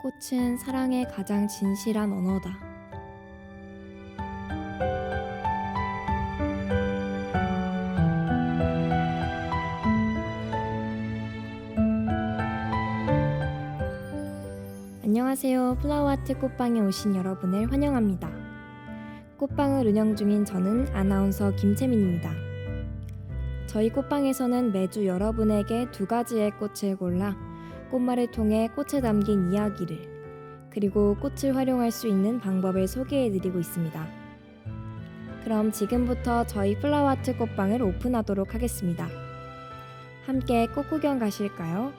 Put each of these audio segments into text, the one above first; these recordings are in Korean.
꽃은 사랑의 가장 진실한 언어다. 안녕하세요. 플라워아트 꽃방에 오신 여러분을 환영합니다. 꽃방을 운영 중인 저는 아나운서 김채민입니다. 저희 꽃방에서는 매주 여러분에게 2가지의 꽃을 골라 꽃말을 통해 꽃에 담긴 이야기를, 그리고 꽃을 활용할 수 있는 방법을 소개해드리고 있습니다. 그럼 지금부터 저희 플라워아트 꽃방을 오픈하도록 하겠습니다. 함께 꽃 구경 가실까요?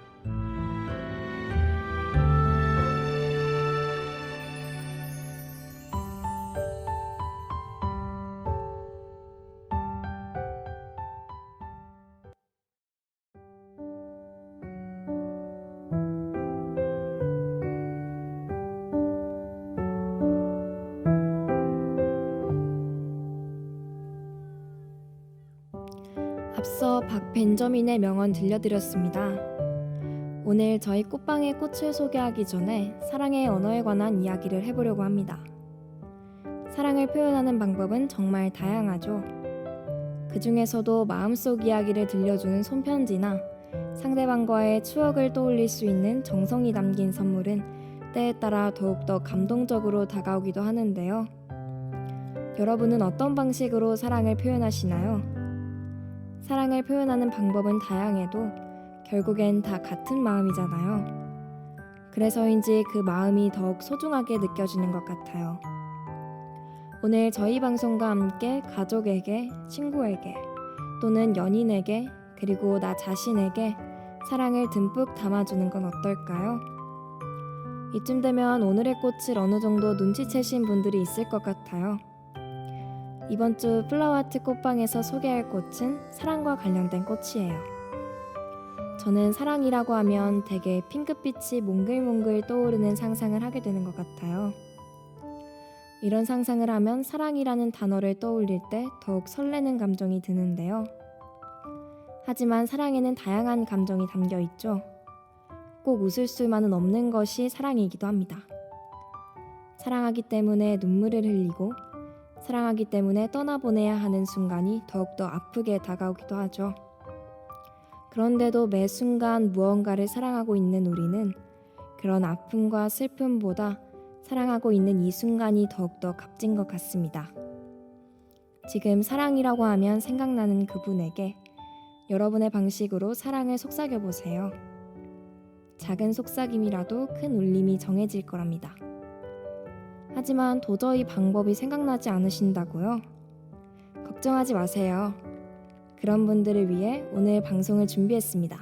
앞서 박벤저민의 명언 들려드렸습니다. 오늘 저희 꽃방의 꽃을 소개하기 전에 사랑의 언어에 관한 이야기를 해보려고 합니다. 사랑을 표현하는 방법은 정말 다양하죠. 그 중에서도 마음속 이야기를 들려주는 손편지나 상대방과의 추억을 떠올릴 수 있는 정성이 담긴 선물은 때에 따라 더욱더 감동적으로 다가오기도 하는데요. 여러분은 어떤 방식으로 사랑을 표현하시나요? 사랑을 표현하는 방법은 다양해도 결국엔 다 같은 마음이잖아요. 그래서인지 그 마음이 더욱 소중하게 느껴지는 것 같아요. 오늘 저희 방송과 함께 가족에게, 친구에게, 또는 연인에게, 그리고 나 자신에게 사랑을 듬뿍 담아주는 건 어떨까요? 이쯤 되면 오늘의 꽃을 어느 정도 눈치채신 분들이 있을 것 같아요. 이번 주 플라워아트 꽃방에서 소개할 꽃은 사랑과 관련된 꽃이에요. 저는 사랑이라고 하면 되게 핑크빛이 몽글몽글 떠오르는 상상을 하게 되는 것 같아요. 이런 상상을 하면 사랑이라는 단어를 떠올릴 때 더욱 설레는 감정이 드는데요. 하지만 사랑에는 다양한 감정이 담겨 있죠. 꼭 웃을 수만은 없는 것이 사랑이기도 합니다. 사랑하기 때문에 눈물을 흘리고, 사랑하기 때문에 떠나보내야 하는 순간이 더욱더 아프게 다가오기도 하죠. 그런데도 매 순간 무언가를 사랑하고 있는 우리는 그런 아픔과 슬픔보다 사랑하고 있는 이 순간이 더욱더 값진 것 같습니다. 지금 사랑이라고 하면 생각나는 그분에게 여러분의 방식으로 사랑을 속삭여보세요. 작은 속삭임이라도 큰 울림이 정해질 거랍니다. 하지만 도저히 방법이 생각나지 않으신다고요? 걱정하지 마세요. 그런 분들을 위해 오늘 방송을 준비했습니다.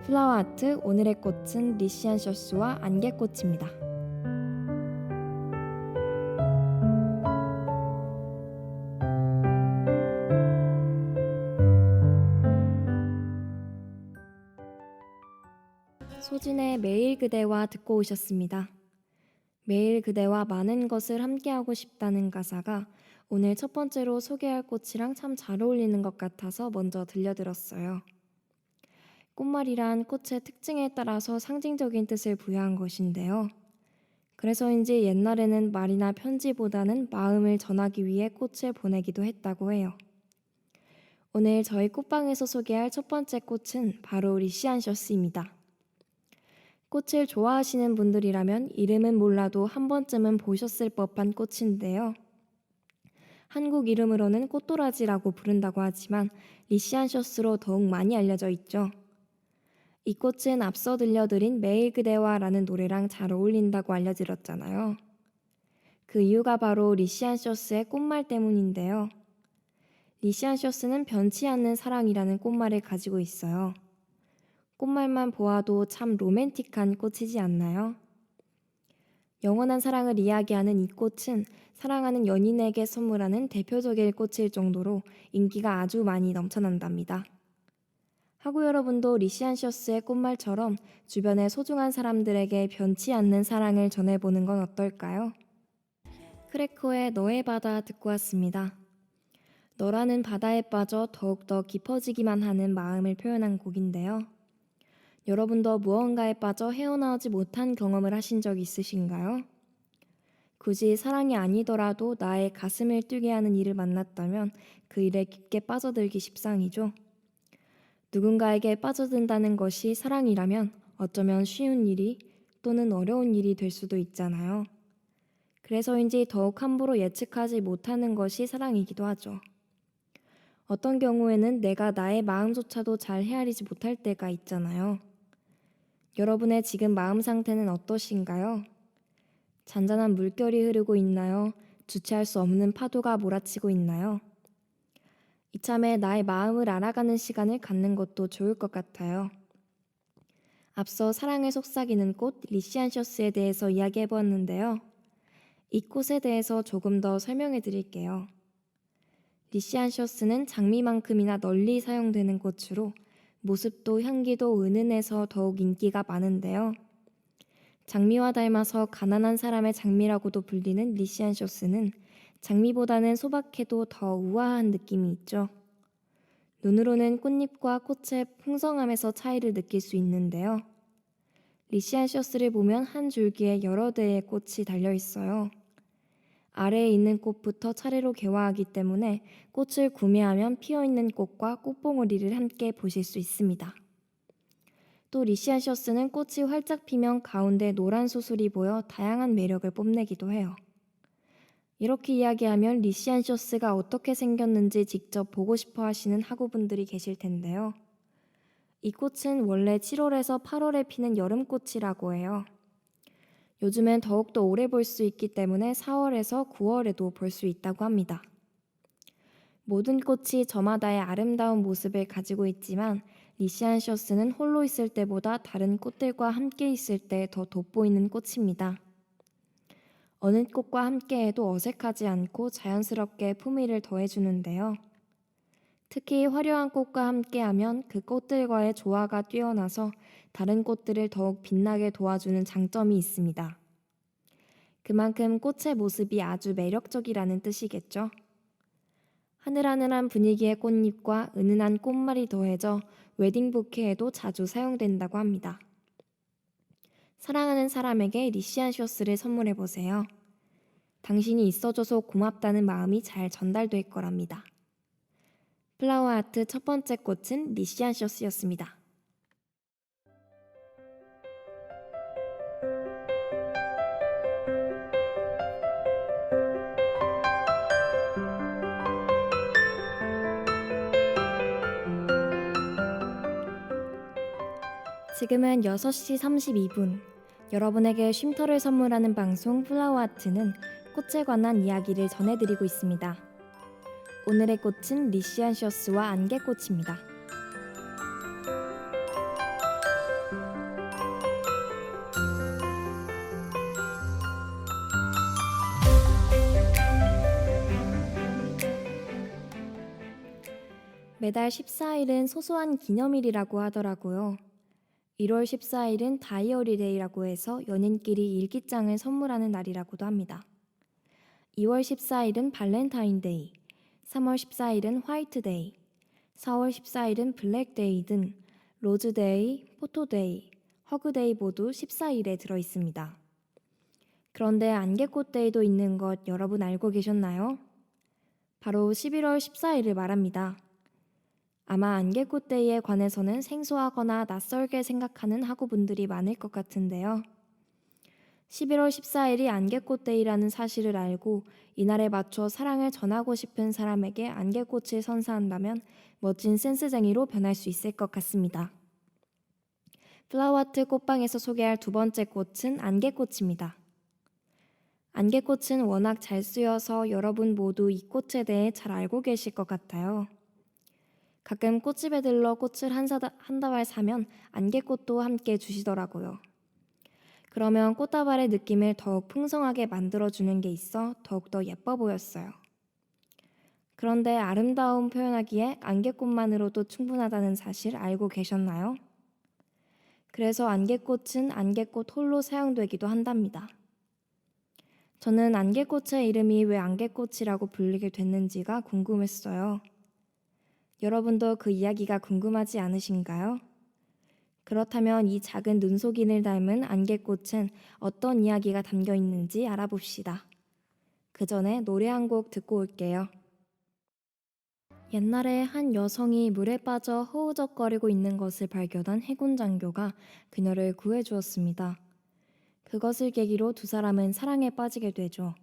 플라워아트 오늘의 꽃은 리시안셔스와 안개꽃입니다. 소진의 매일 그대와 듣고 오셨습니다. 매일 그대와 많은 것을 함께하고 싶다는 가사가 오늘 첫 번째로 소개할 꽃이랑 참 잘 어울리는 것 같아서 먼저 들려드렸어요. 꽃말이란 꽃의 특징에 따라서 상징적인 뜻을 부여한 것인데요. 그래서인지 옛날에는 말이나 편지보다는 마음을 전하기 위해 꽃을 보내기도 했다고 해요. 오늘 저희 꽃방에서 소개할 첫 번째 꽃은 바로 리시안셔스입니다. 꽃을 좋아하시는 분들이라면 이름은 몰라도 한 번쯤은 보셨을 법한 꽃인데요. 한국 이름으로는 꽃도라지라고 부른다고 하지만 리시안셔스로 더욱 많이 알려져 있죠. 이 꽃은 앞서 들려드린 매일 그대와 라는 노래랑 잘 어울린다고 알려드렸잖아요. 그 이유가 바로 리시안셔스의 꽃말 때문인데요. 리시안셔스는 변치 않는 사랑이라는 꽃말을 가지고 있어요. 꽃말만 보아도 참 로맨틱한 꽃이지 않나요? 영원한 사랑을 이야기하는 이 꽃은 사랑하는 연인에게 선물하는 대표적인 꽃일 정도로 인기가 아주 많이 넘쳐난답니다. 하고 여러분도 리시안셔스의 꽃말처럼 주변의 소중한 사람들에게 변치 않는 사랑을 전해보는 건 어떨까요? 크래커의 너의 바다 듣고 왔습니다. 너라는 바다에 빠져 더욱더 깊어지기만 하는 마음을 표현한 곡인데요. 여러분도 무언가에 빠져 헤어나오지 못한 경험을 하신 적 있으신가요? 굳이 사랑이 아니더라도 나의 가슴을 뛰게 하는 일을 만났다면 그 일에 깊게 빠져들기 십상이죠. 누군가에게 빠져든다는 것이 사랑이라면 어쩌면 쉬운 일이 또는 어려운 일이 될 수도 있잖아요. 그래서인지 더욱 함부로 예측하지 못하는 것이 사랑이기도 하죠. 어떤 경우에는 내가 나의 마음조차도 잘 헤아리지 못할 때가 있잖아요. 여러분의 지금 마음 상태는 어떠신가요? 잔잔한 물결이 흐르고 있나요? 주체할 수 없는 파도가 몰아치고 있나요? 이참에 나의 마음을 알아가는 시간을 갖는 것도 좋을 것 같아요. 앞서 사랑을 속삭이는 꽃 리시안셔스에 대해서 이야기해 보았는데요. 이 꽃에 대해서 조금 더 설명해 드릴게요. 리시안셔스는 장미만큼이나 널리 사용되는 꽃으로 모습도 향기도 은은해서 더욱 인기가 많은데요. 장미와 닮아서 가난한 사람의 장미라고도 불리는 리시안셔스는 장미보다는 소박해도 더 우아한 느낌이 있죠. 눈으로는 꽃잎과 꽃의 풍성함에서 차이를 느낄 수 있는데요. 리시안셔스를 보면 한 줄기에 여러 대의 꽃이 달려 있어요. 아래에 있는 꽃부터 차례로 개화하기 때문에 꽃을 구매하면 피어있는 꽃과 꽃봉오리를 함께 보실 수 있습니다. 또 리시안셔스는 꽃이 활짝 피면 가운데 노란 수술이 보여 다양한 매력을 뽐내기도 해요. 이렇게 이야기하면 리시안셔스가 어떻게 생겼는지 직접 보고 싶어 하시는 학우분들이 계실 텐데요. 이 꽃은 원래 7월에서 8월에 피는 여름꽃이라고 해요. 요즘엔 더욱더 오래 볼 수 있기 때문에 4월에서 9월에도 볼 수 있다고 합니다. 모든 꽃이 저마다의 아름다운 모습을 가지고 있지만 리시안셔스는 홀로 있을 때보다 다른 꽃들과 함께 있을 때 더 돋보이는 꽃입니다. 어느 꽃과 함께해도 어색하지 않고 자연스럽게 품위를 더해주는데요. 특히 화려한 꽃과 함께하면 그 꽃들과의 조화가 뛰어나서 다른 꽃들을 더욱 빛나게 도와주는 장점이 있습니다. 그만큼 꽃의 모습이 아주 매력적이라는 뜻이겠죠. 하늘하늘한 분위기의 꽃잎과 은은한 꽃말이 더해져 웨딩 부케에도 자주 사용된다고 합니다. 사랑하는 사람에게 리시안셔스를 선물해보세요. 당신이 있어줘서 고맙다는 마음이 잘 전달될 거랍니다. 플라워 아트 첫 번째 꽃은 리시안셔스였습니다. 지금은 6시 32분. 여러분에게 쉼터를 선물하는 방송 플라워 아트는 꽃에 관한 이야기를 전해드리고 있습니다. 오늘의 꽃은 리시안셔스와 안개꽃입니다. 매달 14일은 소소한 기념일이라고 하더라고요. 1월 14일은 다이어리 데이라고 해서 연인끼리 일기장을 선물하는 날이라고도 합니다. 2월 14일은 발렌타인데이, 3월 14일은 화이트데이, 4월 14일은 블랙데이 등 로즈데이, 포토데이, 허그데이 모두 14일에 들어있습니다. 그런데 안개꽃데이도 있는 것 여러분 알고 계셨나요? 바로 11월 14일을 말합니다. 아마 안개꽃데이에 관해서는 생소하거나 낯설게 생각하는 학우분들이 많을 것 같은데요. 11월 14일이 안개꽃데이라는 사실을 알고 이날에 맞춰 사랑을 전하고 싶은 사람에게 안개꽃을 선사한다면 멋진 센스쟁이로 변할 수 있을 것 같습니다. 플라워아트 꽃방에서 소개할 두 번째 꽃은 안개꽃입니다. 안개꽃은 워낙 잘 쓰여서 여러분 모두 이 꽃에 대해 잘 알고 계실 것 같아요. 가끔 꽃집에 들러 꽃을 한 다발 사면 안개꽃도 함께 주시더라고요. 그러면 꽃다발의 느낌을 더욱 풍성하게 만들어주는 게 있어 더욱더 예뻐 보였어요. 그런데 아름다움 표현하기에 안개꽃만으로도 충분하다는 사실 알고 계셨나요? 그래서 안개꽃은 안개꽃 홀로 사용되기도 한답니다. 저는 안개꽃의 이름이 왜 안개꽃이라고 불리게 됐는지가 궁금했어요. 여러분도 그 이야기가 궁금하지 않으신가요? 그렇다면 이 작은 눈속임을 닮은 안개꽃은 어떤 이야기가 담겨 있는지 알아봅시다. 그 전에 노래 한 곡 듣고 올게요. 옛날에 한 여성이 물에 빠져 허우적거리고 있는 것을 발견한 해군 장교가 그녀를 구해주었습니다. 그것을 계기로 두 사람은 사랑에 빠지게 되죠.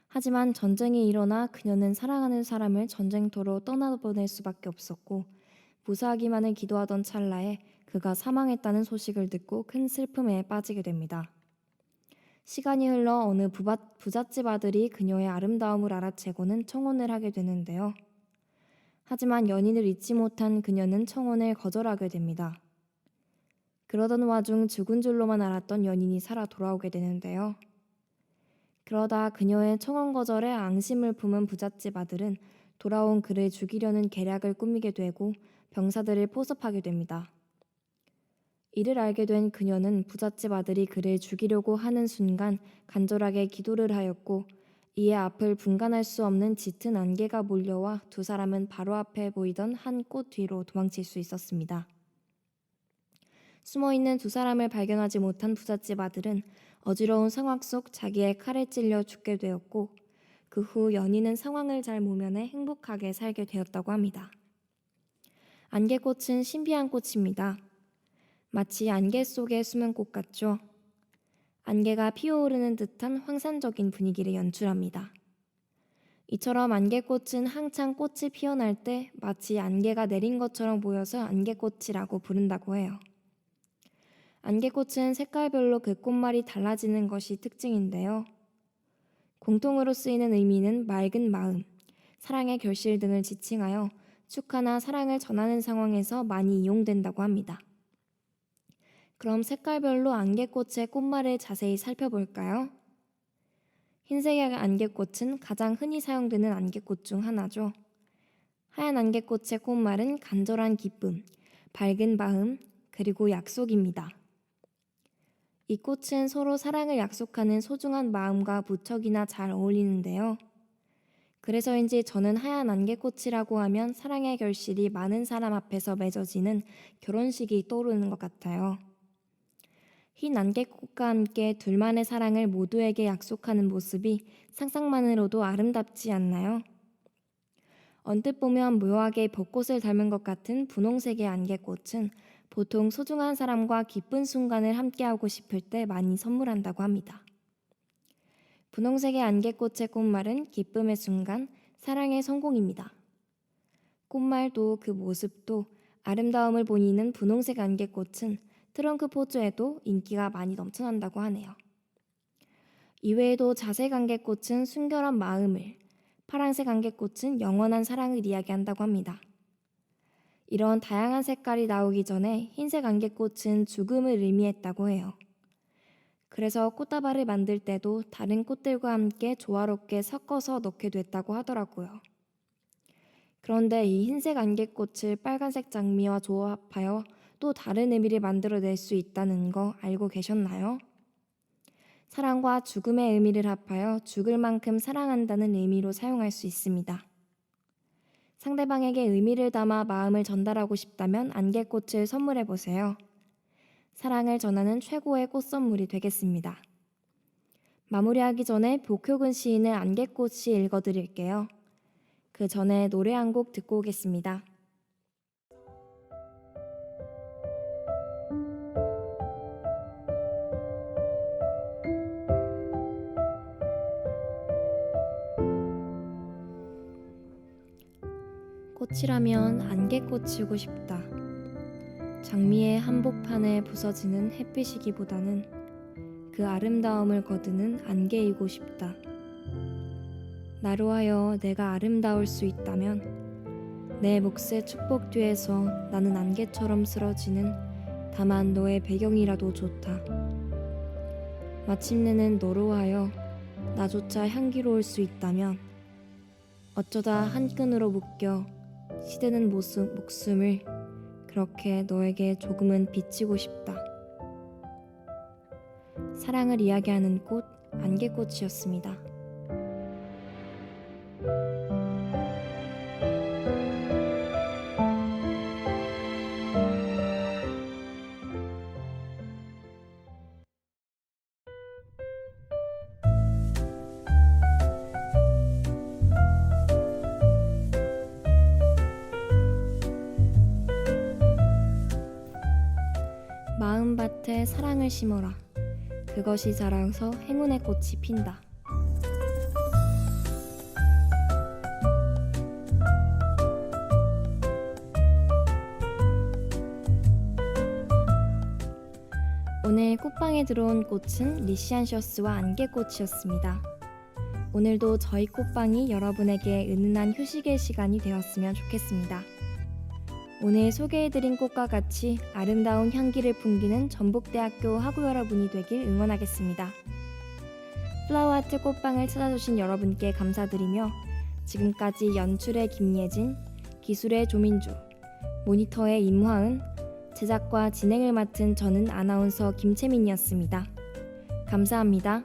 하지만 전쟁이 일어나 그녀는 사랑하는 사람을 전쟁터로 떠나보낼 수밖에 없었고, 무사하기만을 기도하던 찰나에 그가 사망했다는 소식을 듣고 큰 슬픔에 빠지게 됩니다. 시간이 흘러 어느 부잣집 아들이 그녀의 아름다움을 알아채고는 청혼을 하게 되는데요. 하지만 연인을 잊지 못한 그녀는 청혼을 거절하게 됩니다. 그러던 와중 죽은 줄로만 알았던 연인이 살아 돌아오게 되는데요. 그러다 그녀의 청혼 거절에 앙심을 품은 부잣집 아들은 돌아온 그를 죽이려는 계략을 꾸미게 되고 병사들을 포섭하게 됩니다. 이를 알게 된 그녀는 부잣집 아들이 그를 죽이려고 하는 순간 간절하게 기도를 하였고, 이에 앞을 분간할 수 없는 짙은 안개가 몰려와 두 사람은 바로 앞에 보이던 한 꽃 뒤로 도망칠 수 있었습니다. 숨어있는 두 사람을 발견하지 못한 부잣집 아들은 어지러운 상황 속 자기의 칼에 찔려 죽게 되었고, 그 후 연인은 상황을 잘 모면해 행복하게 살게 되었다고 합니다. 안개꽃은 신비한 꽃입니다. 마치 안개 속에 숨은 꽃 같죠? 안개가 피어오르는 듯한 환상적인 분위기를 연출합니다. 이처럼 안개꽃은 한창 꽃이 피어날 때 마치 안개가 내린 것처럼 보여서 안개꽃이라고 부른다고 해요. 안개꽃은 색깔별로 그 꽃말이 달라지는 것이 특징인데요. 공통으로 쓰이는 의미는 맑은 마음, 사랑의 결실 등을 지칭하여 축하나 사랑을 전하는 상황에서 많이 이용된다고 합니다. 그럼 색깔별로 안개꽃의 꽃말을 자세히 살펴볼까요? 흰색의 안개꽃은 가장 흔히 사용되는 안개꽃 중 하나죠. 하얀 안개꽃의 꽃말은 간절한 기쁨, 밝은 마음, 그리고 약속입니다. 이 꽃은 서로 사랑을 약속하는 소중한 마음과 무척이나 잘 어울리는데요. 그래서인지 저는 하얀 안개꽃이라고 하면 사랑의 결실이 많은 사람 앞에서 맺어지는 결혼식이 떠오르는 것 같아요. 흰 안개꽃과 함께 둘만의 사랑을 모두에게 약속하는 모습이 상상만으로도 아름답지 않나요? 언뜻 보면 묘하게 벚꽃을 닮은 것 같은 분홍색의 안개꽃은 보통 소중한 사람과 기쁜 순간을 함께하고 싶을 때 많이 선물한다고 합니다. 분홍색의 안개꽃의 꽃말은 기쁨의 순간, 사랑의 성공입니다. 꽃말도 그 모습도 아름다움을 보이는 분홍색 안개꽃은 트렁크 포즈에도 인기가 많이 넘쳐난다고 하네요. 이외에도 자색 안개꽃은 순결한 마음을, 파란색 안개꽃은 영원한 사랑을 이야기한다고 합니다. 이런 다양한 색깔이 나오기 전에 흰색 안개꽃은 죽음을 의미했다고 해요. 그래서 꽃다발을 만들 때도 다른 꽃들과 함께 조화롭게 섞어서 넣게 됐다고 하더라고요. 그런데 이 흰색 안개꽃을 빨간색 장미와 조합하여 또 다른 의미를 만들어낼 수 있다는 거 알고 계셨나요? 사랑과 죽음의 의미를 합하여 죽을 만큼 사랑한다는 의미로 사용할 수 있습니다. 상대방에게 의미를 담아 마음을 전달하고 싶다면 안개꽃을 선물해 보세요. 사랑을 전하는 최고의 꽃 선물이 되겠습니다. 마무리하기 전에 복효근 시인의 안개꽃이 읽어드릴게요. 그 전에 노래 한 곡 듣고 오겠습니다. 꽃이라면 안개꽃이고 싶다. 장미의 한복판에 부서지는 햇빛이기보다는 그 아름다움을 거두는 안개이고 싶다. 나로 하여 내가 아름다울 수 있다면 내 몫의 축복 뒤에서 나는 안개처럼 쓰러지는 다만 너의 배경이라도 좋다. 마침내는 너로 하여 나조차 향기로울 수 있다면 어쩌다 한 끈으로 묶여 시드는 목숨을 그렇게 너에게 조금은 비치고 싶다. 사랑을 이야기하는 꽃, 안개꽃이었습니다. 마음밭에 사랑을 심어라. 그것이 자라서 행운의 꽃이 핀다. 오늘 꽃방에 들어온 꽃은 리시안셔스와 안개꽃이었습니다. 오늘도 저희 꽃방이 여러분에게 은은한 휴식의 시간이 되었으면 좋겠습니다. 오늘 소개해드린 꽃과 같이 아름다운 향기를 풍기는 전북대학교 학우 여러분이 되길 응원하겠습니다. 플라워아트 꽃방을 찾아주신 여러분께 감사드리며 지금까지 연출의 김예진, 기술의 조민주, 모니터의 임화은, 제작과 진행을 맡은 저는 아나운서 김채민이었습니다. 감사합니다.